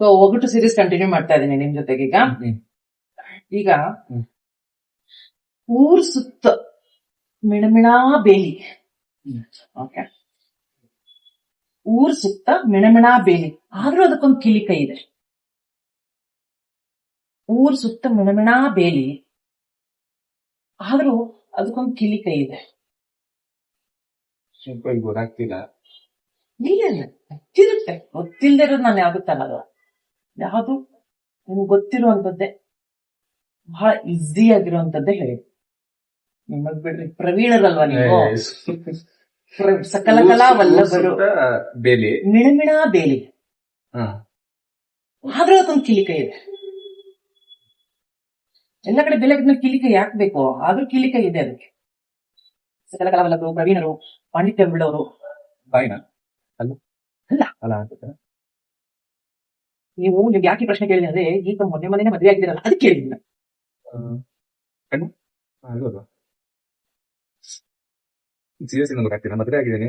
So ಒಗಟು series continue ಮಾಡ್ತಾ ಇದೀನಿ ನಿಮ್ ಜೊತೆಗೆ ಈಗ ಊರ್ ಸುತ್ತ ಮಿಣಮಿಣಾ ಬೇಲಿ. ಓಕೆ, ಊರ್ ಸುತ್ತ ಮಿಣಮಿಣಾ ಬೇಲಿ, ಆದ್ರೂ ಅದಕ್ಕೊಂದು ಕಿಲಿ ಕೈ ಇದೆ. ಊರ್ ಸುತ್ತ ಮಿಣಮಿಣಾ ಬೇಲಿ, ಆದ್ರೂ ಅದಕ್ಕೊಂದು ಕಿಲಿ ಕೈ ಇದೆ. ಗೊತ್ತಾಗ್ತಿಲ್ಲ. ಗೊತ್ತಿರುತ್ತೆ, ಗೊತ್ತಿಲ್ಲದೆ ಇರೋದು ನಾನು ಯಾವ್ದು ತನ್ನದು. ಯಾವ್ದು ನಿಮ್ಗೆ ಗೊತ್ತಿರುವಂತದ್ದೇ, ಬಹಳ ಈಸಿ ಆಗಿರುವಂತದ್ದೇ ಹೇಳಿ. ನಿಮಗ್ ಬಿಡ್ರಿ, ಪ್ರವೀಣರಲ್ವಾ ನೀವು. ಸಕಲ ಕಲಾ ವಲ್ಲಭರು. ಬೇಲಿ, ಮಿಣಮಿಣಾ ಬೇಲಿ, ಆದ್ರೂ ಅದಕ್ಕೊಂದು ಕಿಲಿಕೈ ಇದೆ. ಎಲ್ಲ ಕಡೆ ಬೆಲೆ ಕಿಲಿಕೈ ಯಾಕೆ ಬೇಕು, ಆದ್ರೂ ಕಿಲಿಕೈ ಇದೆ ಅದಕ್ಕೆ. ಸಕಲ ಕಲಾ ವಲ್ಲಭರು, ಪ್ರವೀಣರು, ಪಾಂಡಿತ್ಯ ಉಳ್ಳವರು. ಬಾಯಿನ ಅಲ್ಲ ಅಲ್ಲ ಅಲ್ಲ ನೀವು ನಿಮ್ಗೆ ಯಾಕೆ ಪ್ರಶ್ನೆ ಕೇಳಿದ್ರೆ ಅಂದ್ರೆ, ಈಗ ಮೊನ್ನೆ ಮದುವೆ ಆಗಿದ್ದೀರಲ್ಲ ಅದಕ್ಕೆ ಕೇಳಿದ್ನ. ಸೀರಿಯಸ್ ಗೊತ್ತಾಗ್ತಿಲ್ಲ. ಮದುವೆ ಆಗಿದ್ದೀನಿ,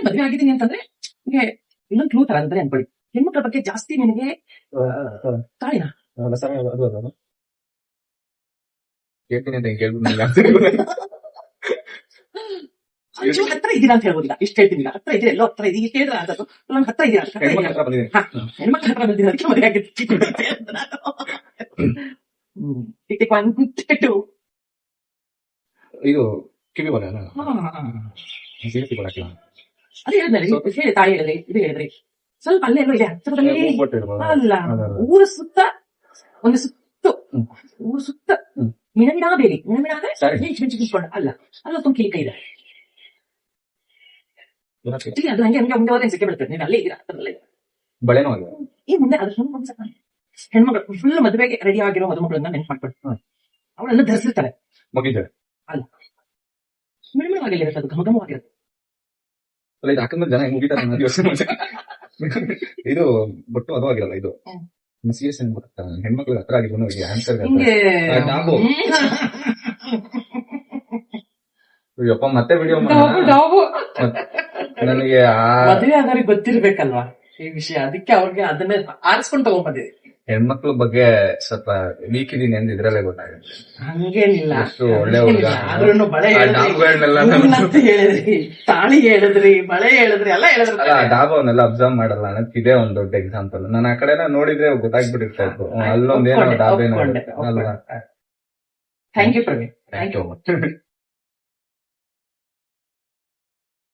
ಮದುವೆ ಆಗಿದ್ದೀನಿ ಅಂತಂದ್ರೆ ನಿಮಗೆ ಇನ್ನೊಂದು ಕ್ಲೂ ತರ ಅಂದ್ರೆ ಅನ್ಕೊಳ್ಳಿ. ಹೆಣ್ಮಕ್ಳ ಬಗ್ಗೆ ಜಾಸ್ತಿ ನಿನಗೆ ತಾಳಿನ ಕೇಳ್ತೀನಿ ಅಂತ ಕೇಳ್ಬಿಟ್ಟು ಹತ್ರ ಇದೀರಾ ಅಂತ ಹೇಳ್ಬೋದಿಲ್ಲ. ಇಷ್ಟ ಹೇಳ್ತೀನಿ, ಹತ್ರ ಇದೀರ, ಎಲ್ಲೋ ಹತ್ರ ಇದೀಗ ಕೇಳಿದ್ರೆ ಅದು ನಂಗೆ ಹತ್ರ ಇದೀರಾ. ಹೆಣ್ಮಕ್ಳ ಹತ್ರ ಬಂದಿದ್ದೀನಿ, ಅದಕ್ಕೆ ಮದುವೆ ಆಗಿತ್ತು. ಇದು ಕಿವಿ ಬರ ಅದೇ ಹೇಳಿದ್ಮೇಲೆ ಹೇಳಿ, ತಾಳಿ ಹೇಳಿದ್ರಿ, ಇದು ಹೇಳಿದ್ರಿ, ಸ್ವಲ್ಪ ಅಲ್ಲೇ ಎಲ್ಲೋ ಇದೆ ಹತ್ತಿರದಲ್ಲಿ. ಅಲ್ಲ, ಊರ ಸುತ್ತ ಒಂದು ಸುತ್ತು, ಊರ ಸುತ್ತ ಮಿಣಮಿಣಾ ಬೇಲಿ. ಮಿಣಮಿಣಾ ಅಂದ್ರೆ ಮಿಂಚ್ಕೊಂಡು ಅಲ್ಲ, ಅಲ್ಲೊಂದು ಕಿಲಿಕೈ ಇದೆ. ಅದು ಹಂಗೆ ಹಂಗೆ ಮುಂದೆ ಹೋದ್ರೆ ಸಿಕ್ಕೇ ಬಿಡುತ್ತೆ. ನೀವು ಅಲ್ಲೇ ಇದ್ದೀರಾ, ಹತ್ತಿರದಲ್ಲೇ ಬಳೆನೋ ಈ ಮುಂದೆ ಅದ್ರ ಹೆಣ್ಮಕ್ಳು ಫುಲ್ ಮದುವೆಗೆ ರೆಡಿ ಆಗಿರೋ ಮದುಮಗಳನ್ನ ನೆನ್ಪು ಮಾಡ್ಕೊಂಡು ಅವಳನ್ನ ಧರಿಸಿರ್ತಾರೆ. ಅಲ್ಲ, ಮಿಣಮಿಣವಾಗಿರುತ್ತೆ, ಅದು ಘಮಘಮವಾಗಿರುತ್ತೆ. ಇದು ಹಾಕಿದ್ಮೇಲೆ ಜನ ಹೆಂಗ್ ಮುಗಿತಾರೆ. ಇದು ಬಟ್ಟು ಅದು ಆಗಿರಲ್ಲ. ಇದು ಸೀರಿಯಸ್ ಹೆಣ್ಮಕ್ಳು ಹತ್ರ ಆಗಿದ್ರು ಆನ್ಸರ್ ಅಪ್ಪ. ಮತ್ತೆ ವಿಡಿಯೋ ನನಗೆ ಮದುವೆ ಆದವ್ರಿಗೆ ಗೊತ್ತಿರ್ಬೇಕಲ್ವಾ ಈ ವಿಷಯ, ಅದಕ್ಕೆ ಅವ್ರಿಗೆ ಅದನ್ನ ಆರಿಸ್ಕೊಂಡು ತಗೊಂಡ್ಬಂದಿದೆ. ಹೆಣ್ಮಕ್ಳ ಬಗ್ಗೆ ಸ್ವಲ್ಪ ವೀಕ್ ಇದೀನಿ ಅಂತ ಇದ್ರಲ್ಲೇ ಗೊತ್ತಾಗುತ್ತೆ. ಹಂಗೇನಿಲ್ಲ, ಅಷ್ಟು ಒಳ್ಳೆ ಹುಡುಗ. ಆದ್ರೂ ಬಳೆ ಹೇಳಿದ್ರಿ, ತಾಳಿ ಹೇಳಿದ್ರಿ, ಬಳೆ ಹೇಳಿದ್ರಿ, ಎಲ್ಲ ಹೇಳಿದ್ರಿ. ಡಾಬ್ ಅವನ್ನೆಲ್ಲ ಅಬ್ಸರ್ವ್ ಮಾಡಲ್ಲ ಅನ್ನೋದು ಇದೇ ಒಂದು ದೊಡ್ಡ ಎಕ್ಸಾಂಪಲ್. ನಾನು ಆ ಕಡೆ ನೋಡಿದ್ರೆ ಗೊತ್ತಾಗ್ಬಿಟ್ಟಿರ್ತಾ ಇತ್ತು, ಅಲ್ಲೊಂದೇನೋ ಡಾಬ್ ಏನೋ ಅಲ್ವಾ. Thank you Praveen. Thank you.